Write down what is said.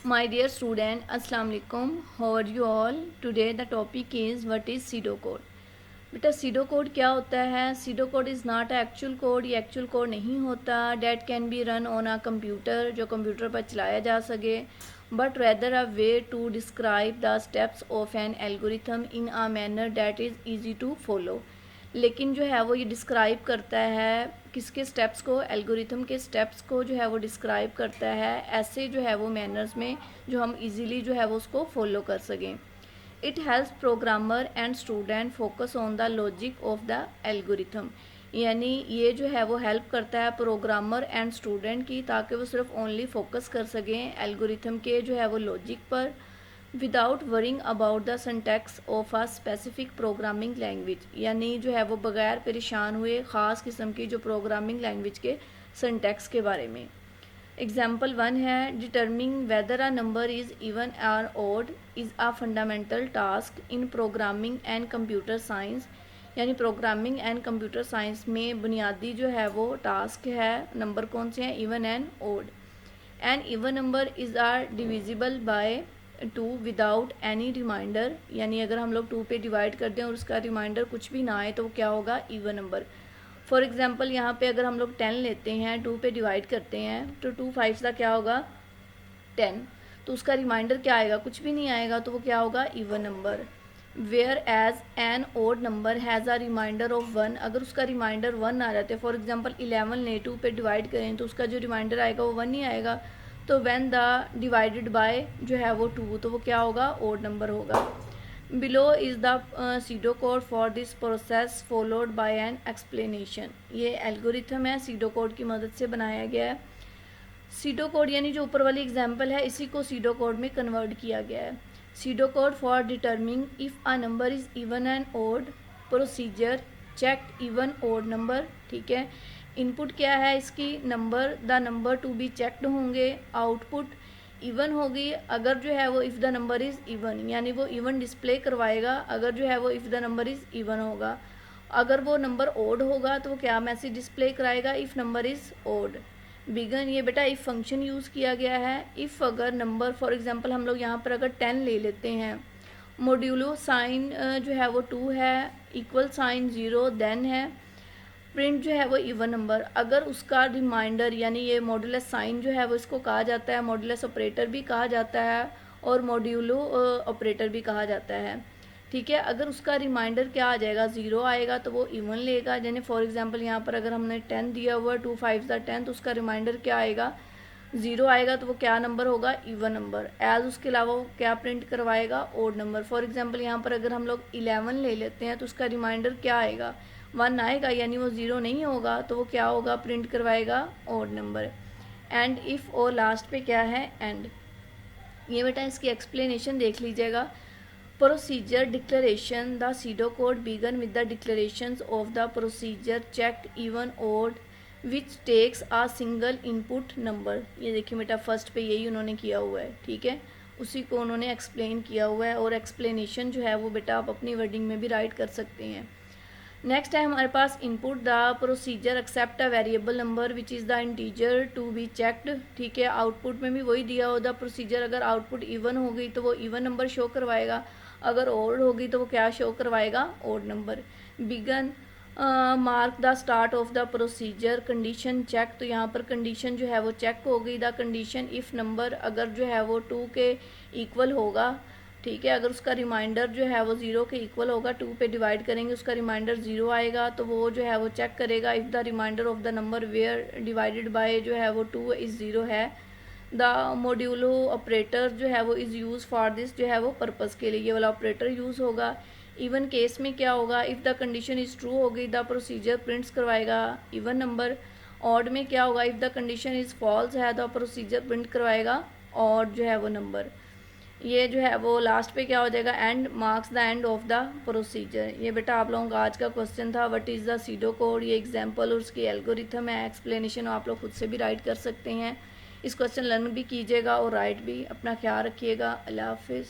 My dear student, Assalamu alaikum. How are you all? Today the topic is what is pseudocode. बेटा pseudocode क्या होता है? Pseudocode is not actual code. ये actual code नहीं होता. That can be run on a computer, जो computer पर चलाया जा सके, but rather a way to describe the steps of an algorithm in a manner that is easy to follow. लेकिन जो है वो ये डिस्क्राइब करता है किसके स्टेप्स को, एल्गोरिथम के स्टेप्स को जो है वो डिस्क्राइब करता है ऐसे जो है वो मैनर्स में जो हम इजीली जो है वो उसको फॉलो कर सकें. It helps programmer and student focus on the logic of the algorithm. यानी ये जो है वो हेल्प करता है प्रोग्रामर एंड स्टूडेंट की, ताकि वो सिर्फ ओनली फोकस कर सकें एल्गोरिथम के जो है वो लॉजिक पर, without worrying about the syntax of a specific programming language. यानी जो है वो बगैर परेशान हुए ख़ास किस्म की जो प्रोग्रामिंग लैंग्वेज के सिंटैक्स के बारे में. एग्जाम्पल 1 है, determining whether a number is even और odd is a fundamental task in programming and computer science. यानी प्रोग्रामिंग एंड कंप्यूटर साइंस में बुनियादी जो है वो टास्क है. नंबर कौन से हैं? Even and odd. And even number is are divisible by 2 without any remainder. यानी अगर हम लोग 2 पे डिवाइड कर दें और उसका रिमाइंडर कुछ भी ना आए तो वो क्या होगा? Even number. फॉर एग्जांपल यहाँ पे अगर हम लोग 10 लेते हैं, 2 पे डिवाइड करते हैं तो 2 5 का क्या होगा? 10. तो उसका रिमाइंडर क्या आएगा? कुछ भी नहीं आएगा, तो वो क्या होगा? Even number. Whereas an odd number has a remainder of 1. अगर उसका रिमाइंडर 1 आ जाते हैं, फॉर एग्जांपल 11 ने 2 पे डिवाइड करें तो उसका जो रिमाइंडर आएगा वो 1 ही आएगा. तो व्हेन द डिवाइडेड बाय जो है वो 2, तो वो क्या होगा? ओड नंबर होगा. Below is the pseudocode for this process followed by an explanation. ये एल्गोरिथम है, सीडो कोड की मदद से बनाया गया है. सीडो कोड यानी जो ऊपर वाली एग्जाम्पल है इसी को सीडो कोड में कन्वर्ट किया गया है. Pseudocode for determining if a number is even and odd. Procedure check even odd number. ठीक है. इनपुट क्या है इसकी? Number. The number to be checked होंगे. आउटपुट इवन होगी अगर जो है वो if the number is even, यानी वो इवन डिस्प्ले करवाएगा अगर जो है वो if the number is even होगा. अगर वो नंबर ओड होगा तो वो क्या मैसेज डिस्प्ले कराएगा? If number is odd. Begin, ये बेटा इफ़ फंक्शन यूज़ किया गया है. इफ़ अगर नंबर, फॉर एग्जांपल हम लोग यहाँ पर अगर 10 ले लेते हैं, मॉड्यूलो साइन जो है वो 2 है, इक्वल साइन 0 देन है, प्रिंट जो है वो इवन नंबर. अगर उसका रिमाइंडर यानी ये मॉडुलस साइन जो है वो इसको कहा जाता है, मॉडुलस ऑपरेटर भी कहा जाता है और मॉड्यूलो ऑपरेटर भी कहा जाता है. ठीक है. अगर उसका रिमाइंडर क्या आ जाएगा? 0 आएगा तो वो इवन लेगा. यानी फॉर एग्जांपल यहाँ पर अगर हमने 10 दिया हुआ 2 5 10, तो उसका रिमाइंडर क्या आएगा? 0 आएगा. तो वो क्या नंबर होगा? Even number. एज उसके अलावा वो क्या प्रिंट करवाएगा? Odd number. फॉर एग्जांपल यहाँ पर अगर हम लोग 11 ले लेते हैं तो उसका रिमाइंडर क्या आएगा? 1 आएगा. यानी वो 0 नहीं होगा, तो वो क्या होगा? प्रिंट करवाएगा ओड नंबर. एंड इफ़ और लास्ट पे क्या है? एंड. ये बेटा इसकी एक्सप्लेनेशन देख लीजिएगा. Procedure declaration. The pseudocode begin with the declarations of the procedure check even odd which takes a single input number. ये देखिए बेटा फर्स्ट पे यही उन्होंने किया हुआ है. ठीक है. उसी को उन्होंने एक्सप्लेन किया हुआ है और एक्सप्लेनेशन जो है वो बेटा आप अपनी वर्डिंग में भी राइट कर सकते हैं. नेक्स्ट है हमारे पास input. The procedure accept a variable number which is the integer to be checked. ठीक है. आउटपुट में भी वही दिया हो. द प्रोसीजर अगर आउटपुट इवन हो गई तो वो इवन नंबर शो करवाएगा, अगर ओड होगी तो वो क्या शो करवाएगा? Odd number. Begin mark the start of the procedure. Condition check. तो यहाँ पर कंडीशन जो है वो चेक हो गई. द कंडीशन इफ़ नंबर अगर जो है वो 2 के इक्वल होगा. ठीक है. अगर उसका रिमाइंडर जो है वो 0 के इक्वल होगा, 2 पे डिवाइड करेंगे उसका रिमाइंडर 0 आएगा, तो वो जो है वो चेक करेगा if the remainder of the number were divided by जो है वो 2 इज़ 0 है. द मॉड्यूलो ऑपरेटर जो है वो इज़ यूज़ फॉर दिस जो है वो पर्पज़ के लिए ये वाला ऑपरेटर यूज़ होगा. इवन केस में क्या होगा? If the condition is true होगी द प्रोसीजर प्रिंट्स करवाएगा इवन नंबर. ऑड में क्या होगा? If the condition is false है द प्रोसीजर प्रिंट करवाएगा ऑड जो है वो नंबर. ये जो है वो लास्ट पे क्या हो जाएगा? And marks the end of the procedure. ये बेटा आप लोगों का आज का क्वेश्चन था. What is the SIDO code. ये एग्जांपल और उसकी एल्गोरिथम है. एक्सप्लेनेशन आप लोग खुद से भी राइट कर सकते हैं. इस क्वेश्चन लर्न भी कीजिएगा और राइट भी. अपना ख्याल रखिएगा. अल्लाह हाफिज़.